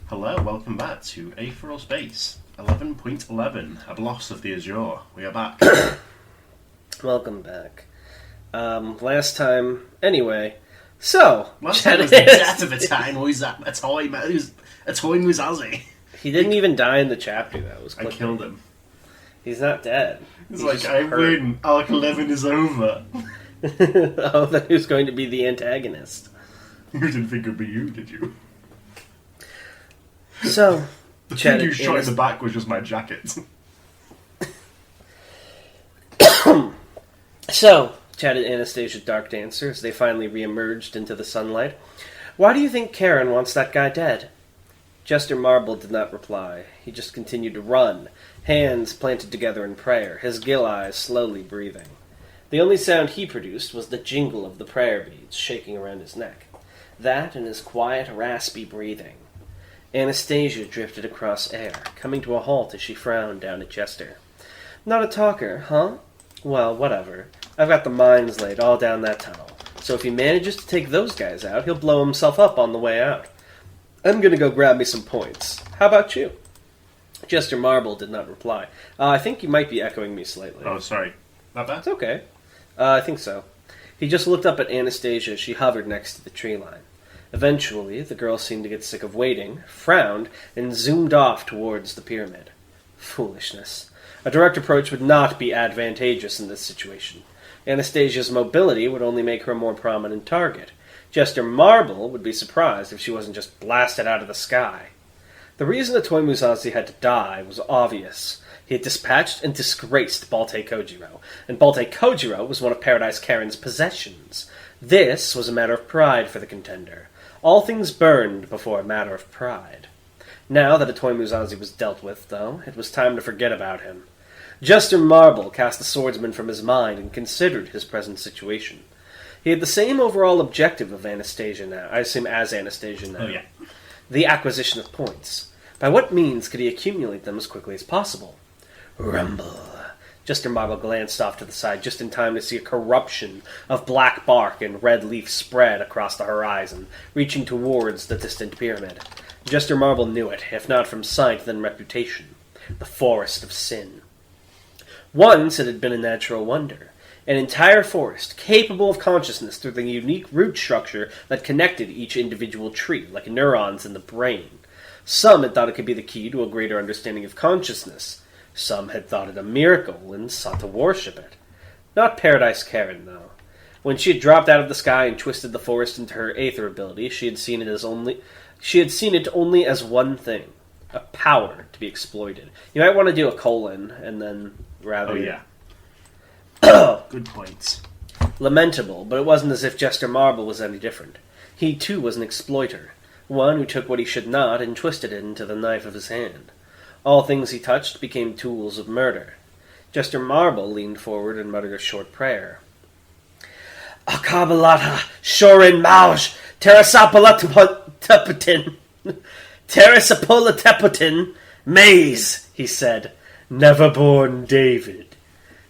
Hello, welcome back to Aetheral Space 11.11, Ablos of the Azure. We are back. Welcome back. Last time, anyway. So, last time was the death of a toy Muzazi. He didn't even die in the chapter that was. I killed him. He's not dead. He's like, I win. Arc 11 is over. Oh, that he was going to be the antagonist. You didn't think it would be you, did you? So, the thing you shot in the back was just my jacket. So, chatted Anastasia Dark Dancer as they finally re-emerged into the sunlight. Why do you think Karen wants that guy dead? Jester Marble did not reply. He just continued to run, hands planted together in prayer, his gill eyes slowly breathing. The only sound he produced was the jingle of the prayer beads shaking around his neck. That and his quiet, raspy breathing. Anastasia drifted across air, coming to a halt as she frowned down at Jester. Not a talker, huh? Well, whatever. I've got the mines laid all down that tunnel, so if he manages to take those guys out, he'll blow himself up on the way out. I'm gonna go grab me some points. How about you? Jester Marble did not reply. I think you might be echoing me slightly. Oh, sorry. Not bad? It's okay. I think so. He just looked up at Anastasia as she hovered next to the tree line. Eventually, the girl seemed to get sick of waiting, frowned, and zoomed off towards the pyramid. Foolishness. A direct approach would not be advantageous in this situation. Anastasia's mobility would only make her a more prominent target. Jester Marble would be surprised if she wasn't just blasted out of the sky. The reason the toy Muzazi had to die was obvious. He had dispatched and disgraced Balte Kojiro, and Balte Kojiro was one of Paradise Karen's possessions. This was a matter of pride for the contender. All things burned before a matter of pride. Now that a toy Muzazi was dealt with, though, it was time to forget about him. Jester Marble cast the swordsman from his mind and considered his present situation. He had the same overall objective of Anastasia now, as Anastasia now. Oh, yeah. The acquisition of points. By what means could he accumulate them as quickly as possible? Rumble. Jester Marble glanced off to the side just in time to see a corruption of black bark and red leaf spread across the horizon, reaching towards the distant pyramid. Jester Marble knew it, if not from sight, then reputation. The Forest of Sin. Once it had been a natural wonder. An entire forest, capable of consciousness through the unique root structure that connected each individual tree, like neurons in the brain. Some had thought it could be the key to a greater understanding of consciousness. Some had thought it a miracle and sought to worship it. Not Paradise Karen, though. When she had dropped out of the sky and twisted the forest into her aether ability, she had seen it only as one thing. A power to be exploited. You might want to do a colon, and then rather... Oh, yeah. Good points. Lamentable, but it wasn't as if Jester Marble was any different. He, too, was an exploiter. One who took what he should not and twisted it into the knife of his hand. All things he touched became tools of murder. Jester Marble leaned forward and muttered a short prayer. Akabalata, Shorin Mauj, Terrasapolatepputin, Terrasapolatepputin, Maze, he said, never-born David.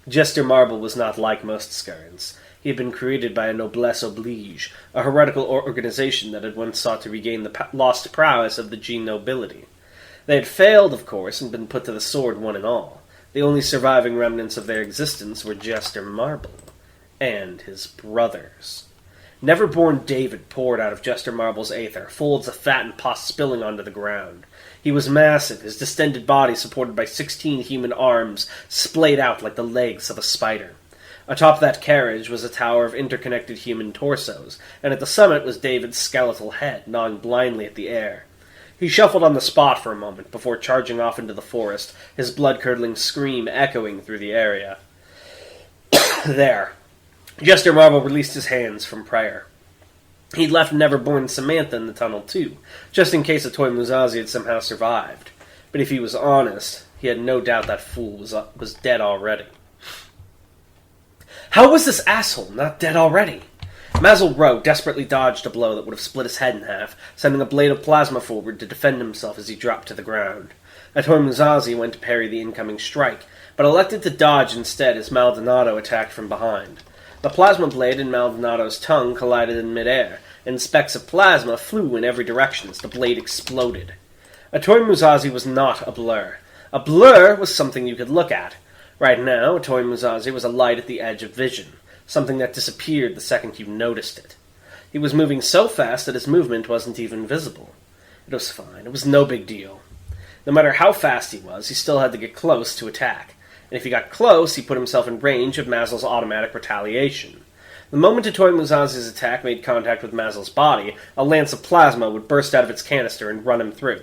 Jester Marble was not like most Skurrans. He had been created by a noblesse oblige, a heretical organization that had once sought to regain the lost prowess of the Gene nobility. They had failed, of course, and been put to the sword one and all. The only surviving remnants of their existence were Jester Marble and his brothers. Never-born David poured out of Jester Marble's aether, folds of fat and pus spilling onto the ground. He was massive, his distended body supported by 16 human arms, splayed out like the legs of a spider. Atop that carriage was a tower of interconnected human torsos, and at the summit was David's skeletal head, gnawing blindly at the air. He shuffled on the spot for a moment before charging off into the forest, his blood-curdling scream echoing through the area. There. Jester Marble released his hands from prayer. He'd left Neverborn Samantha in the tunnel, too, just in case the toy Muzazi had somehow survived. But if he was honest, he had no doubt that fool was dead already. How was this asshole not dead already? Mazel Rowe desperately dodged a blow that would have split his head in half, sending a blade of plasma forward to defend himself as he dropped to the ground. Atoy Muzazi went to parry the incoming strike, but elected to dodge instead as Maldonado attacked from behind. The plasma blade in Maldonado's tongue collided in midair, and specks of plasma flew in every direction as the blade exploded. Atoy Muzazi was not a blur. A blur was something you could look at. Right now, Atoy Muzazi was a light at the edge of vision, something that disappeared the second you noticed it. He was moving so fast that his movement wasn't even visible. It was fine. It was no big deal. No matter how fast he was, he still had to get close to attack. And if he got close, he put himself in range of Mazel's automatic retaliation. The moment Atoy Muzazi's attack made contact with Mazel's body, a lance of plasma would burst out of its canister and run him through.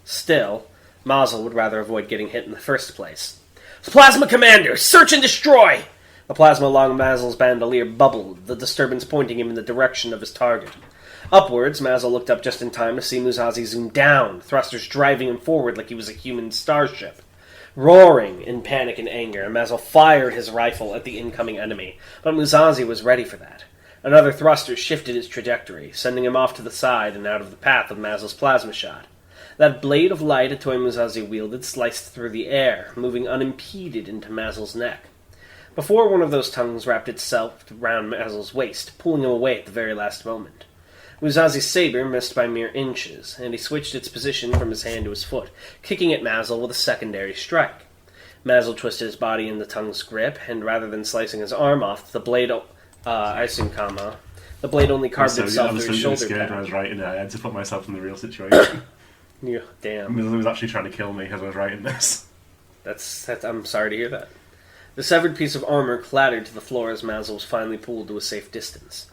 Still, Mazel would rather avoid getting hit in the first place. "Plasma Commander! Search and destroy!" The plasma along Mazel's bandolier bubbled, the disturbance pointing him in the direction of his target. Upwards, Mazel looked up just in time to see Muzazi zoom down, thrusters driving him forward like he was a human starship. Roaring in panic and anger, Mazel fired his rifle at the incoming enemy, but Muzazi was ready for that. Another thruster shifted his trajectory, sending him off to the side and out of the path of Mazel's plasma shot. That blade of light Atoy Muzazi wielded sliced through the air, moving unimpeded into Mazel's neck. Before one of those tongues wrapped itself round Mazel's waist, pulling him away at the very last moment. Muzazi's saber missed by mere inches, and he switched its position from his hand to his foot, kicking at Mazel with a secondary strike. Mazel twisted his body in the tongue's grip, and rather than slicing his arm off, the blade, the blade only carved itself through his shoulder scared pad. when I was writing it. I had to put myself in the real situation. Yeah, damn. Muzazi was actually trying to kill me as I was writing this. That's I'm sorry to hear that. The severed piece of armor clattered to the floor as Mazel was finally pulled to a safe distance.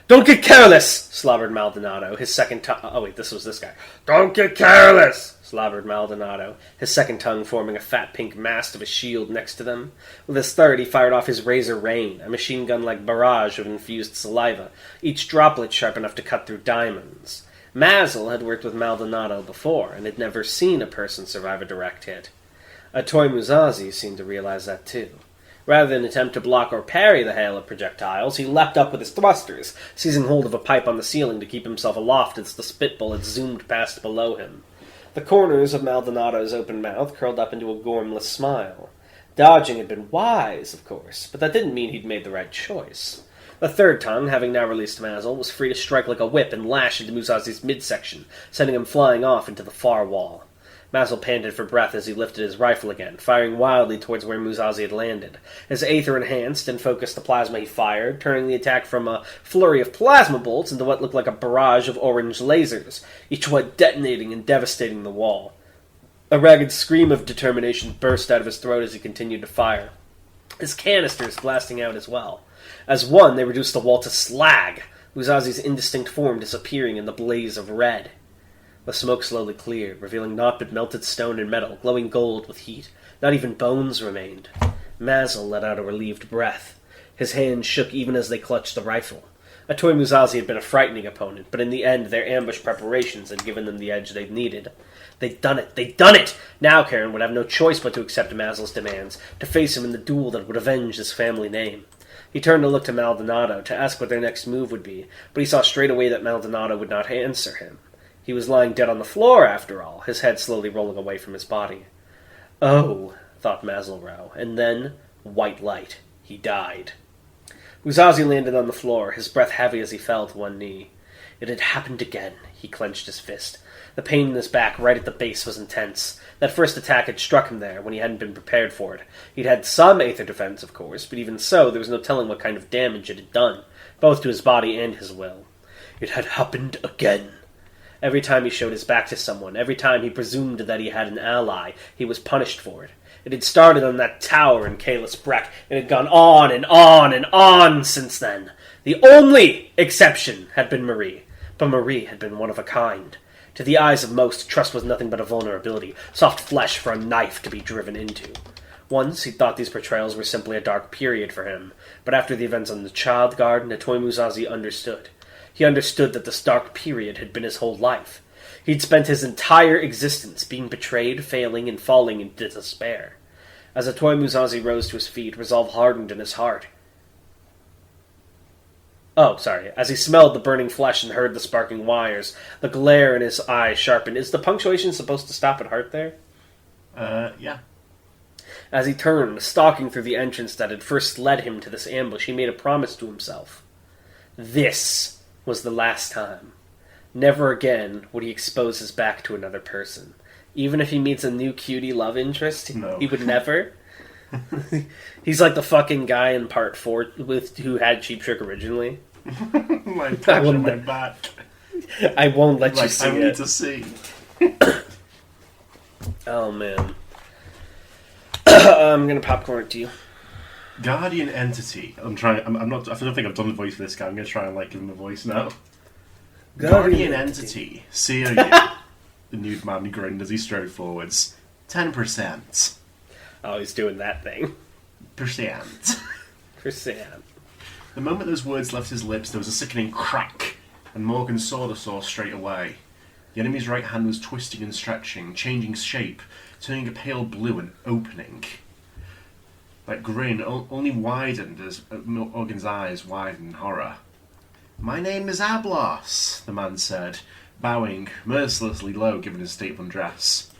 "Don't get careless!" slobbered Maldonado, his second tongue... Oh, wait, this was this guy. "Don't get careless!" slobbered Maldonado, his second tongue forming a fat pink mast of a shield next to them. With his third, he fired off his razor rain, a machine gun-like barrage of infused saliva, each droplet sharp enough to cut through diamonds. Mazel had worked with Maldonado before, and had never seen a person survive a direct hit. Atoy Muzazi seemed to realize that too. Rather than attempt to block or parry the hail of projectiles, he leapt up with his thrusters, seizing hold of a pipe on the ceiling to keep himself aloft as the spit bullet zoomed past below him. The corners of Maldonado's open mouth curled up into a gormless smile. Dodging had been wise, of course, but that didn't mean he'd made the right choice. The third tongue, having now released Mazel, was free to strike like a whip and lash into Muzazi's midsection, sending him flying off into the far wall. Mazel panted for breath as he lifted his rifle again, firing wildly towards where Muzazi had landed. His aether enhanced and focused the plasma he fired, turning the attack from a flurry of plasma bolts into what looked like a barrage of orange lasers, each one detonating and devastating the wall. A ragged scream of determination burst out of his throat as he continued to fire, his canisters blasting out as well. As one, they reduced the wall to slag, Muzazi's indistinct form disappearing in the blaze of red. The smoke slowly cleared, revealing naught but melted stone and metal, glowing gold with heat. Not even bones remained. Mazel let out a relieved breath. His hands shook even as they clutched the rifle. Atoy Muzazi had been a frightening opponent, but in the end their ambush preparations had given them the edge they'd needed. They'd done it! They'd done it! Now Karen would have no choice but to accept Mazel's demands, to face him in the duel that would avenge his family name. He turned to look to Maldonado, to ask what their next move would be, but he saw straight away that Maldonado would not answer him. He was lying dead on the floor, after all, his head slowly rolling away from his body. Oh, thought Mazelrow, and then, white light, he died. Muzazi landed on the floor, his breath heavy as he fell to one knee. It had happened again. He clenched his fist. The pain in his back, right at the base, was intense. That first attack had struck him there, when he hadn't been prepared for it. He'd had some aether defense, of course, but even so, there was no telling what kind of damage it had done, both to his body and his will. It had happened again. Every time he showed his back to someone, every time he presumed that he had an ally, he was punished for it. It had started on that tower in Kalis Breck, and had gone on and on and on since then. The only exception had been Marie, but Marie had been one of a kind. To the eyes of most, trust was nothing but a vulnerability, soft flesh for a knife to be driven into. Once he thought these portrayals were simply a dark period for him, but after the events on the Child Garden, Atoy Muzazi understood. He understood that this dark period had been his whole life. He'd spent his entire existence being betrayed, failing, and falling into despair. As Atoy Muzazi rose to his feet, resolve hardened in his heart. As he smelled the burning flesh and heard the sparking wires, the glare in his eyes sharpened. Is the punctuation supposed to stop at heart there? Yeah. As he turned, stalking through the entrance that had first led him to this ambush, he made a promise to himself. This was the last time. Never again would he expose his back to another person. Even if he meets a new cutie love interest, No. he would never. He's like the fucking guy in part 4 who had Cheap Trick originally. My touch on my back. I won't let you Like, see I it. need to see. Oh man. I'm gonna popcorn it to you. Guardian entity. I'm trying. I'm not. I don't think I've done the voice for this guy. I'm gonna try and give him a voice now. Guardian entity. See you. The nude man grinned as he strode forwards. 10%. Oh, he's doing that thing. Percent. Percent. The moment those words left his lips, there was a sickening crack, and Morgan saw the source straight away. The enemy's right hand was twisting and stretching, changing shape, turning a pale blue and opening. That grin only widened as Morgan's eyes widened in horror. "My name is Ablos," the man said, bowing mercilessly low given his state of undress.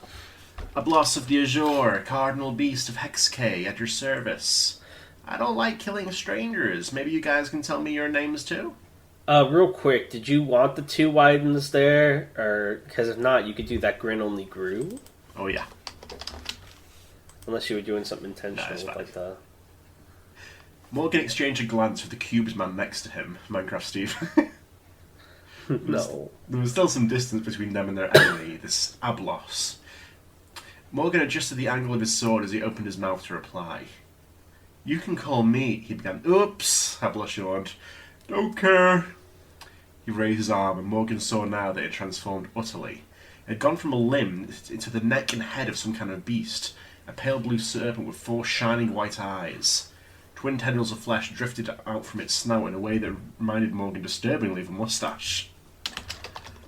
"Ablos of the Azure, cardinal beast of Hexk, at your service. I don't like killing strangers. Maybe you guys can tell me your names too?" Real quick, did you want the 2 widens there? Or, because if not, you could do that grin only grew? Oh yeah. Unless you were doing something intentional, Nah, it's fine. like the... Morgan exchanged a glance with the cubes man next to him, Minecraft Steve. No. There was still some distance between them and their enemy, this Ablos. Morgan adjusted the angle of his sword as he opened his mouth to reply. "You can call me," he began. "Oops," Ablos yawned. "Don't care." He raised his arm, and Morgan saw now that it had transformed utterly. It had gone from a limb into the neck and head of some kind of beast, a pale blue serpent with 4 shining white eyes. Twin tendrils of flesh drifted out from its snout in a way that reminded Morgan disturbingly of a moustache.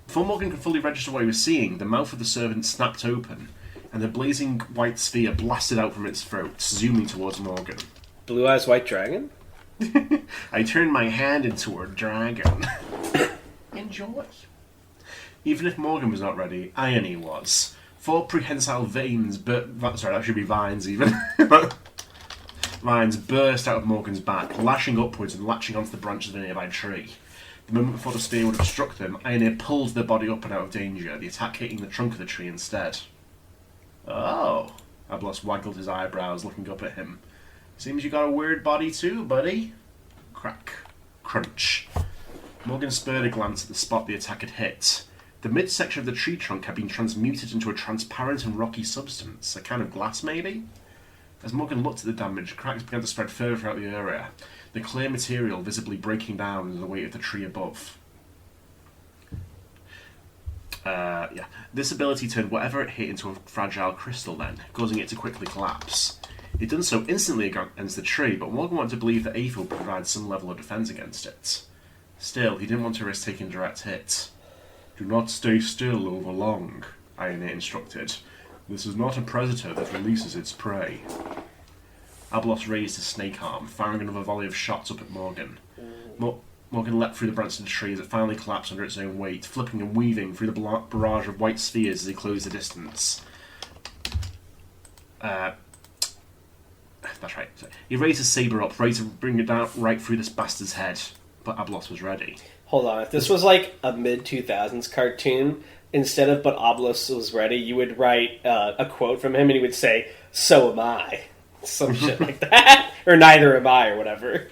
Before Morgan could fully register what he was seeing, the mouth of the serpent snapped open, and the blazing white sphere blasted out from its throat, zooming towards Morgan. Blue Eyes White Dragon? I turned my hand into a dragon. Enjoy. Even if Morgan was not ready, Irony was. 4 prehensile veins, sorry, that should be vines even. Vines burst out of Morgan's back, lashing upwards and latching onto the branches of a nearby tree. The moment before the spear would have struck them, Ionia pulled their body up and out of danger, the attack hitting the trunk of the tree instead. "Oh," Ablos waggled his eyebrows, looking up at him. "Seems you got a weird body too, buddy." Crack. Crunch. Morgan spurred a glance at the spot the attack had hit. The midsection of the tree trunk had been transmuted into a transparent and rocky substance, a kind of glass maybe? As Morgan looked at the damage, cracks began to spread further throughout the area, the clear material visibly breaking down under the weight of the tree above. This ability turned whatever it hit into a fragile crystal then, causing it to quickly collapse. It done so instantly against the tree, but Morgan wanted to believe that Aether would provide some level of defence against it. Still, he didn't want to risk taking a direct hit. "Do not stay still over long," Ionia instructed. "This is not a predator that releases its prey." Ablos raised his snake arm, firing another volley of shots up at Morgan. Morgan leapt through the branches of the tree as it finally collapsed under its own weight, flipping and weaving through the barrage of white spheres as he closed the distance. That's right. He raised his saber up, ready to bring it down right through this bastard's head, but Ablos was ready. Hold on, if this was like a mid-2000s cartoon, instead of "but Ablos was ready," you would write a quote from him and he would say, "So am I." Some shit like that. Or "neither am I," or whatever.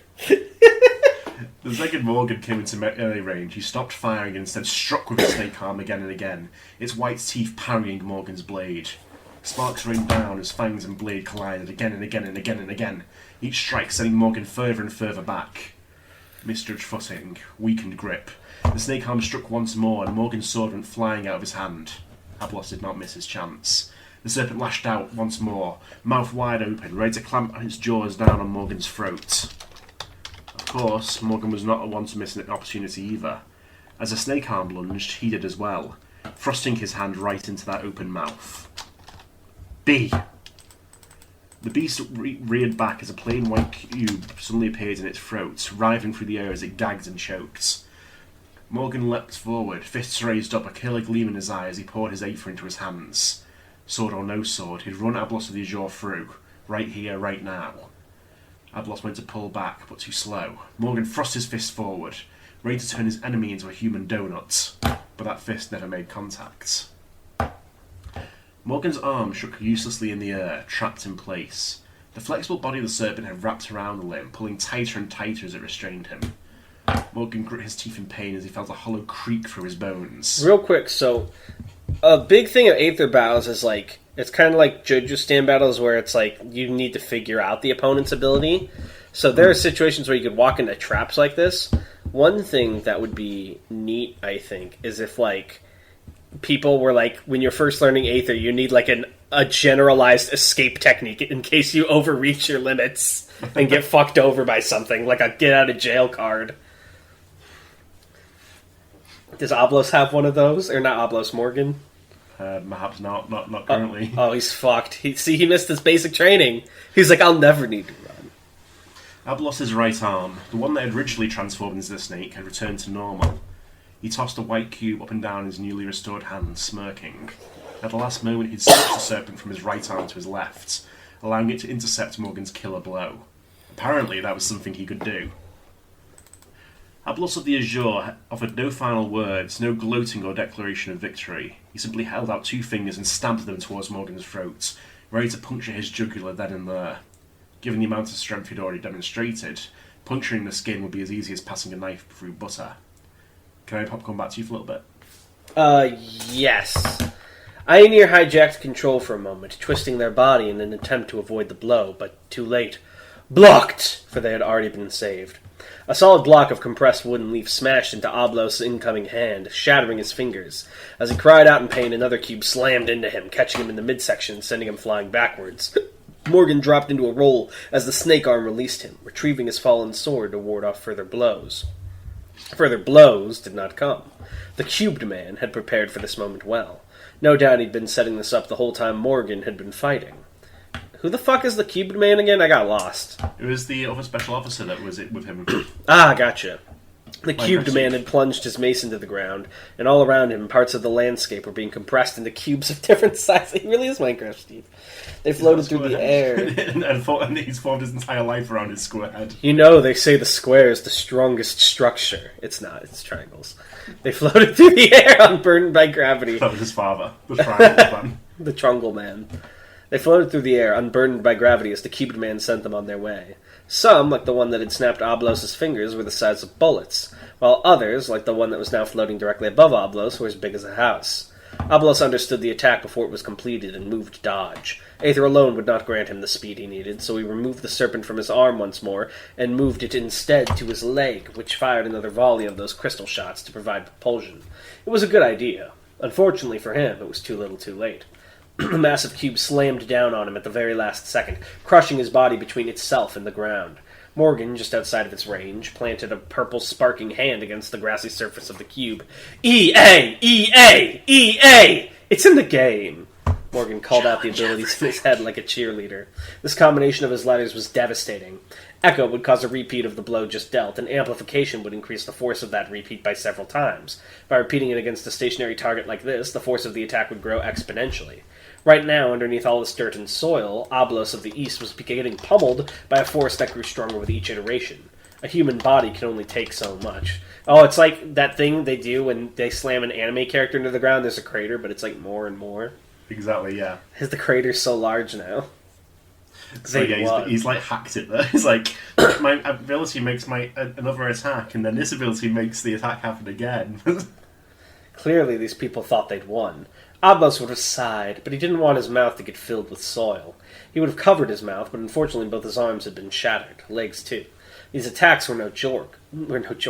The second Morgan came into melee range, he stopped firing and instead struck with his snake arm again and again, its white teeth parrying Morgan's blade. Sparks rained down as fangs and blade collided again and again and again and again, each strike sending Morgan further and further back. Misjudged footing, weakened grip. The snake arm struck once more and Morgan's sword went flying out of his hand. Ablos did not miss his chance. The serpent lashed out once more, mouth wide open, ready to clamp its jaws down on Morgan's throat. Of course, Morgan was not one to miss an opportunity either. As the snake arm lunged, he did as well, thrusting his hand right into that open mouth. B! The beast reared back as a plain white cube suddenly appeared in its throat, writhing through the air as it gagged and choked. Morgan leapt forward, fists raised up, a killer gleam in his eye as he poured his Aether into his hands. Sword or no sword, he'd run Ablos of the Azure through, right here, right now. Ablos went to pull back, but too slow. Morgan thrust his fist forward, ready to turn his enemy into a human donut, but that fist never made contact. Morgan's arm shook uselessly in the air, trapped in place. The flexible body of the serpent had wrapped around the limb, pulling tighter and tighter as it restrained him. Morgan grit his teeth in pain as he felt a hollow creak through his bones. Real quick, so a big thing of Aether battles is like, it's kind of like JoJo stand battles where it's like you need to figure out the opponent's ability. So there are situations where you could walk into traps like this. One thing that would be neat, I think, is if like people were like, when you're first learning Aether, you need like a generalized escape technique in case you overreach your limits and get fucked over by something, like a get out of jail card. Does Ablos have one of those? Or not Ablos, Morgan? Perhaps not currently. Oh, he's fucked. He missed his basic training. He's like, I'll never need to run. Ablos' right arm, the one that had originally transformed into the snake, had returned to normal. He tossed a white cube up and down in his newly restored hand, smirking. At the last moment, he'd switched the serpent from his right arm to his left, allowing it to intercept Morgan's killer blow. Apparently, that was something he could do. Ablos of the Azure offered no final words, no gloating or declaration of victory. He simply held out two fingers and stamped them towards Morgan's throat, ready to puncture his jugular then and there. Given the amount of strength he'd already demonstrated, puncturing the skin would be as easy as passing a knife through butter. Can I come back to you for a little bit? Yes. Ioneer hijacked control for a moment, twisting their body in an attempt to avoid the blow, but too late. Blocked! For they had already been saved. A solid block of compressed wooden leaf smashed into Ablos' incoming hand, shattering his fingers. As he cried out in pain, another cube slammed into him, catching him in the midsection, sending him flying backwards. Morgan dropped into a roll as the snake arm released him, retrieving his fallen sword to ward off further blows. Further blows did not come. The cubed man had prepared for this moment well. No doubt he'd been setting this up the whole time Morgan had been fighting. Who the fuck is the cubed man again? I got lost. It was the other special officer that was it with him. Ah, gotcha. The cubed man had plunged his mace into the ground, and all around him, parts of the landscape were being compressed into cubes of different sizes. He really is Minecraft, Steve. They floated through the air. and he's formed his entire life around his square head. You know, they say the square is the strongest structure. It's not, it's triangles. They floated through the air, unburdened by gravity. That was his father, the triangle man. The Trungle man. They floated through the air, unburdened by gravity, as the cubed man sent them on their way. Some, like the one that had snapped Ablos' fingers, were the size of bullets, while others, like the one that was now floating directly above Ablos, were as big as a house. Ablos understood the attack before it was completed and moved to dodge. Aether alone would not grant him the speed he needed, so he removed the serpent from his arm once more and moved it instead to his leg, which fired another volley of those crystal shots to provide propulsion. It was a good idea. Unfortunately for him, it was too little too late. The massive cube slammed down on him at the very last second, crushing his body between itself and the ground. Morgan, just outside of its range, planted a purple sparking hand against the grassy surface of the cube. EA! EA! EA! It's in the game! Morgan called out the abilities in his head like a cheerleader. This combination of his letters was devastating. Echo would cause a repeat of the blow just dealt, and amplification would increase the force of that repeat by several times. By repeating it against a stationary target like this, the force of the attack would grow exponentially. Right now, underneath all this dirt and soil, Ablos of the East was getting pummeled by a force that grew stronger with each iteration. A human body can only take so much. Oh, it's like that thing they do when they slam an anime character into the ground. There's a crater, but it's like more and more. Exactly, yeah. The crater's so large now. So yeah, he's like hacked it there. He's like, my ability makes another attack, and then this ability makes the attack happen again. Clearly, these people thought they'd won. Ablos would have sighed, but he didn't want his mouth to get filled with soil. He would have covered his mouth, but unfortunately both his arms had been shattered, legs too. These attacks were no joke. These attacks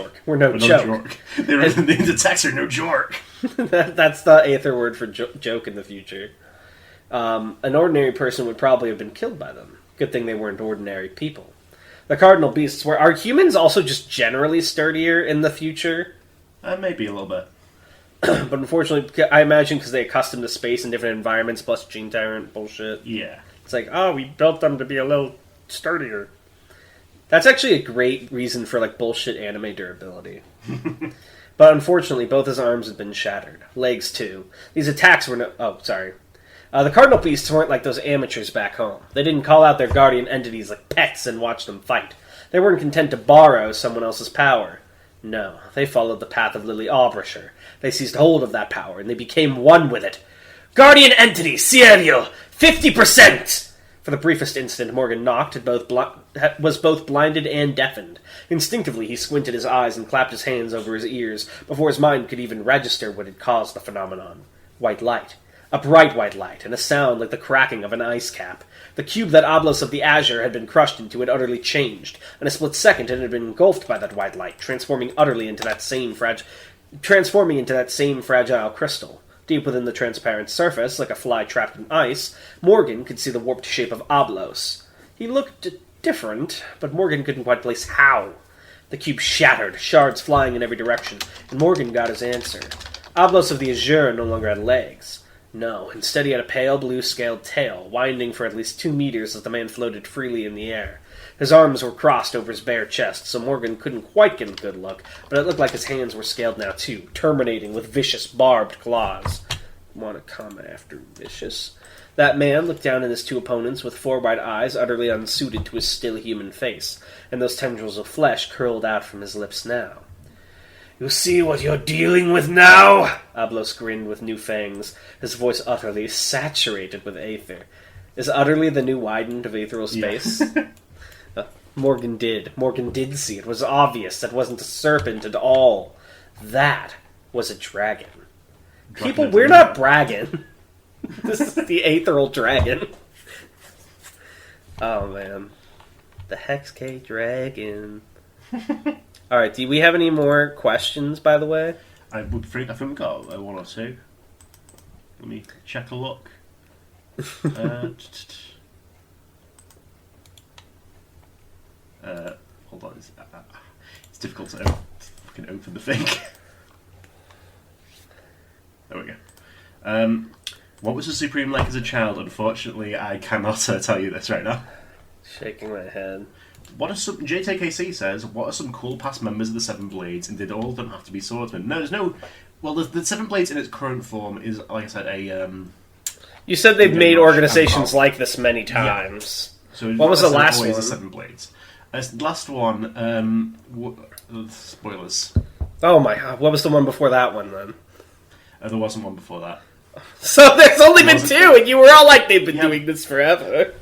are no joke. That's the Aether word for joke in the future. An ordinary person would probably have been killed by them. Good thing they weren't ordinary people. The cardinal beasts were... Are humans also just generally sturdier in the future? Maybe a little bit. But unfortunately, I imagine because they're accustomed to space and different environments, plus Gene Tyrant bullshit. Yeah. It's like, oh, we built them to be a little sturdier. That's actually a great reason for, like, bullshit anime durability. But unfortunately, both his arms had been shattered. Legs, too. These attacks were no... Oh, sorry. The Cardinal Beasts weren't like those amateurs back home. They didn't call out their guardian entities like pets and watch them fight. They weren't content to borrow someone else's power. No, they followed the path of Lily Albrisher. They seized hold of that power, and they became one with it. Guardian entity, Cielo, 50%! For the briefest instant, Morgan knocked, was both blinded and deafened. Instinctively, he squinted his eyes and clapped his hands over his ears before his mind could even register what had caused the phenomenon. White light. A bright white light, and a sound like the cracking of an ice cap. The cube that Ablos of the Azure had been crushed into had utterly changed. In a split second, it had been engulfed by that white light, transforming into that same fragile crystal. Deep within the transparent surface, like a fly trapped in ice, Morgan could see the warped shape of Ablos. He looked different, but Morgan couldn't quite place how. The cube shattered, shards flying in every direction, and Morgan got his answer. Ablos of the Azure no longer had legs. No, instead he had a pale blue-scaled tail, winding for at least 2 meters as the man floated freely in the air. His arms were crossed over his bare chest, so Morgan couldn't quite get a good look, but it looked like his hands were scaled now too, terminating with vicious, barbed claws. Want to come after Vicious? That man looked down at his 2 opponents with 4 wide eyes utterly unsuited to his still human face, and those tendrils of flesh curled out from his lips now. "You see what you're dealing with now?" Ablos grinned with new fangs, his voice utterly saturated with aether. Is utterly the new widened of Aetheral Space? Yeah. Morgan did see. It was obvious. That wasn't a serpent at all. That was a dragon. People, we're not bragging. This is the Aetheral Dragon. Oh, man. The Hex K Dragon. Alright, do we have any more questions, by the way? I think we got 1 or 2. Let me check a look. Hold on. It's difficult to fucking open the thing. There we go. What was the Supreme like as a child? Unfortunately, I cannot tell you this right now. Shaking my head. What are some... JTKC says, what are some cool past members of the Seven Blades, and did all of them have to be swordsmen? No, there's no... Well, the Seven Blades in its current form is, like I said, a... You said they've made organizations like this many times. Yeah. So what was the last one? The Seven Blades. Last one, spoilers. Oh my god, what was the one before that one, then? There wasn't one before that. So there's only been 2, and you were all like, they've been doing this forever.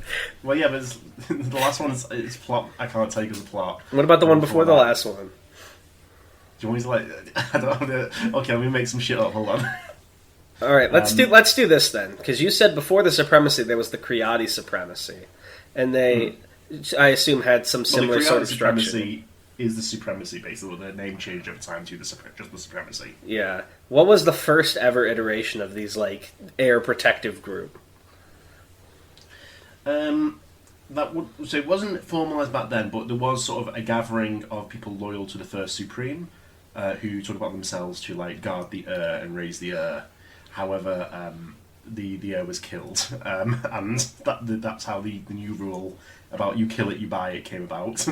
Well, yeah, but the last one is plot. I can't take as a plot. What about the one before the last one? Do you want me to, I don't know. Okay, let me make some shit up. Hold on. Alright, let's do this then. Because you said before the Supremacy, there was the Creati Supremacy. And they, I assume, had some similar sort of structure. Supremacy is the Supremacy, basically. The name changed over time to just the Supremacy. Yeah. What was the first ever iteration of these, like, air protective group? So it wasn't formalised back then, but there was sort of a gathering of people loyal to the First Supreme, who took upon themselves to, like, guard the and raise the However, the was killed, and that's how the new rule about you kill it, you buy it came about.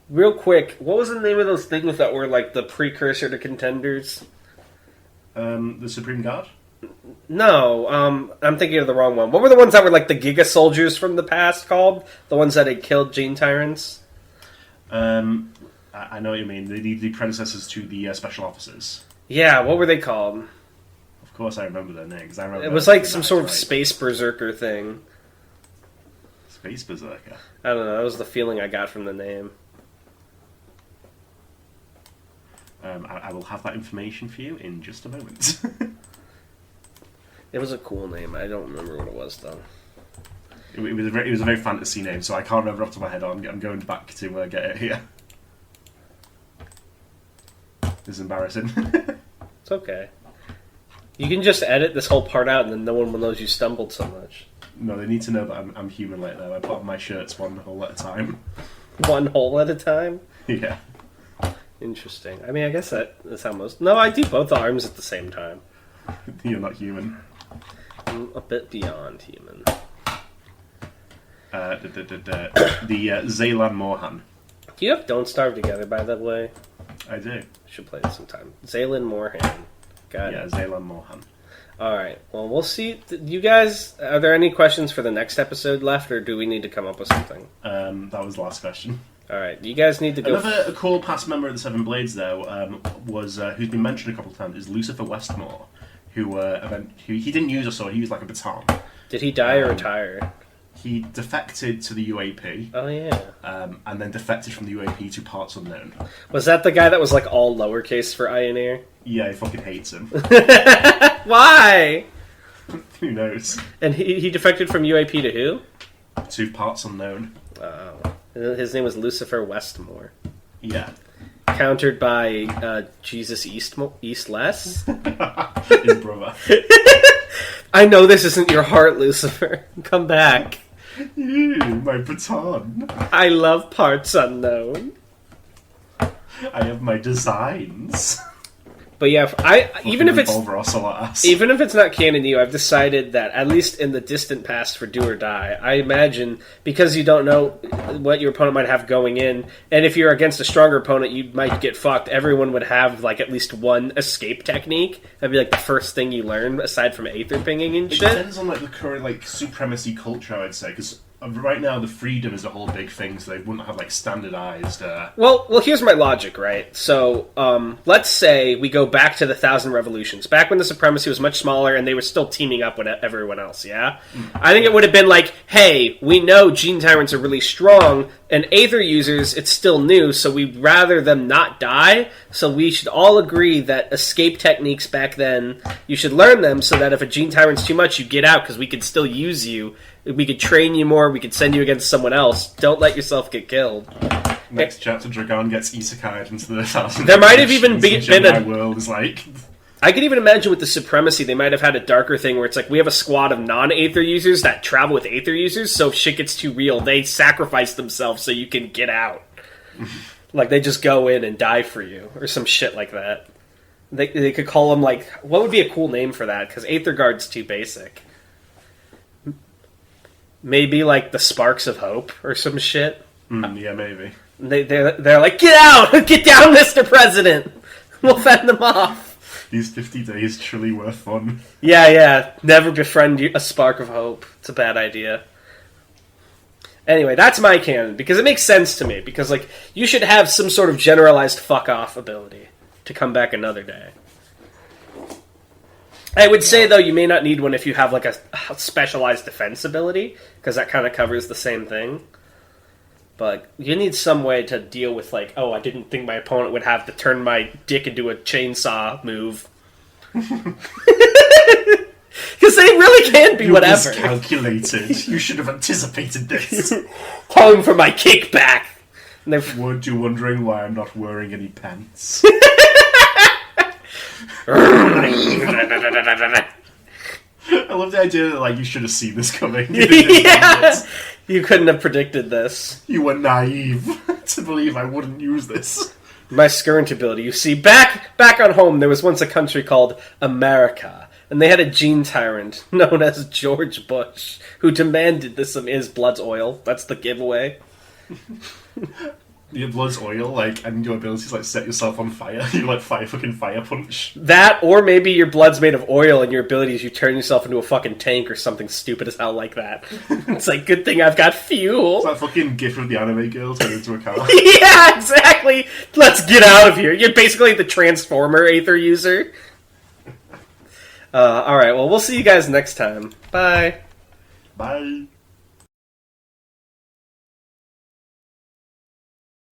Real quick, what was the name of those things that were like the precursor to Contenders? The Supreme Guard? No, I'm thinking of the wrong one. What were the ones that were like the Giga Soldiers from the past called? The ones that had killed Gene Tyrants? I know what you mean. The predecessors to the Special Officers. Yeah, what were they called? Of course I remember their names. It was like some sort of Space Berserker thing. Space Berserker? I don't know, that was the feeling I got from the name. I will have that information for you in just a moment. It was a cool name. I don't remember what it was, though. It was a very fantasy name, so I can't remember off the top of my head. I'm going back to get it here. This is embarrassing. It's okay. You can just edit this whole part out, and then no one will know you stumbled so much. No, they need to know that I'm human like that. I put on my shirts one hole at a time. One hole at a time? Yeah. Interesting. I mean, I guess that's how most... No, I do both arms at the same time. You're not human. I'm a bit beyond human. The Zaylan Morhan. Do you have Don't Starve Together, by the way? I do. I should play it sometime. Zaylan Morhan. Got it. Yeah, Zaylan Morhan. Alright, well, we'll see. You guys, are there any questions for the next episode left, or do we need to come up with something? That was the last question. Alright, you guys need to go... Another cool past member of the Seven Blades, though, was who's been mentioned a couple of times, is Lucifer Westmore, who he didn't use a sword. He used like a baton. Did he die or retire? He defected to the UAP. Oh, yeah. And then defected from the UAP to parts unknown. Was that the guy that was like all lowercase for Ioneer? Yeah, he fucking hates him. Why? Who knows? And he defected from UAP to who? To parts unknown. Oh. His name was Lucifer Westmore. Yeah. Countered by Jesus Eastless. His brother. I know this isn't your heart, Lucifer. Come back. My baton. I love parts unknown. I have my designs. But yeah, even if it's not canon to you, I've decided that at least in the distant past for Do or Die, I imagine because you don't know what your opponent might have going in, and if you're against a stronger opponent, you might get fucked. Everyone would have like at least one escape technique. That'd be like the first thing you learn aside from aether pinging and shit. It depends on like the current like supremacy culture, I'd say, because right now the freedom is a whole big thing, so they wouldn't have like standardized. Well, here's my logic, right? So, let's say we go back to the Thousand Revolutions, back when the supremacy was much smaller and they were still teaming up with everyone else. Yeah, I think it would have been like, hey, we know Gene Tyrants are really strong, and Aether users, it's still new, so we'd rather them not die. So we should all agree that escape techniques back then, you should learn them so that if a Gene Tyrant's too much, you get out because we could still use you. We could train you more. We could send you against someone else. Don't let yourself get killed. Next chapter, Dragon gets isekai'd into the Thousand. There might have even been a world is like. I could even imagine with the supremacy, they might have had a darker thing where it's like we have a squad of non-Aether users that travel with Aether users. So if shit gets too real, they sacrifice themselves so you can get out. Like they just go in and die for you, or some shit like that. They could call them like, what would be a cool name for that? Because Aether Guard's too basic. Maybe like the Sparks of Hope or some shit. Yeah, maybe. They're like, get out, get down, Mr. President. We'll fend them off. These 50 days truly were fun. Yeah. Never befriend a Spark of Hope. It's a bad idea. Anyway, that's my canon because it makes sense to me. Because like you should have some sort of generalized fuck off ability to come back another day. I would say, though, you may not need one if you have, like, a specialized defense ability, because that kind of covers the same thing. But you need some way to deal with, like, oh, I didn't think my opponent would have to turn my dick into a chainsaw move. Because they really can be whatever. You miscalculated. You should have anticipated this. Calling for my kickback. Weren't you wondering why I'm not wearing any pants? I love the idea that like you should have seen this coming. Yeah, you couldn't have predicted this. You were naive to believe I wouldn't use this. My Skirnt ability. You see, back on home, there was once a country called America, and they had a Gene Tyrant known as George Bush, who demanded this of his blood's oil. That's the giveaway. Your blood's oil, like, and your abilities like set yourself on fire. You like fucking fire punch. That, or maybe your blood's made of oil, and your abilities you turn yourself into a fucking tank or something stupid as hell like that. It's like, good thing I've got fuel. It's that fucking gif of the anime girl turned into a car. Yeah, exactly. Let's get out of here. You're basically the Transformer Aether user. Alright, well, we'll see you guys next time. Bye. Bye.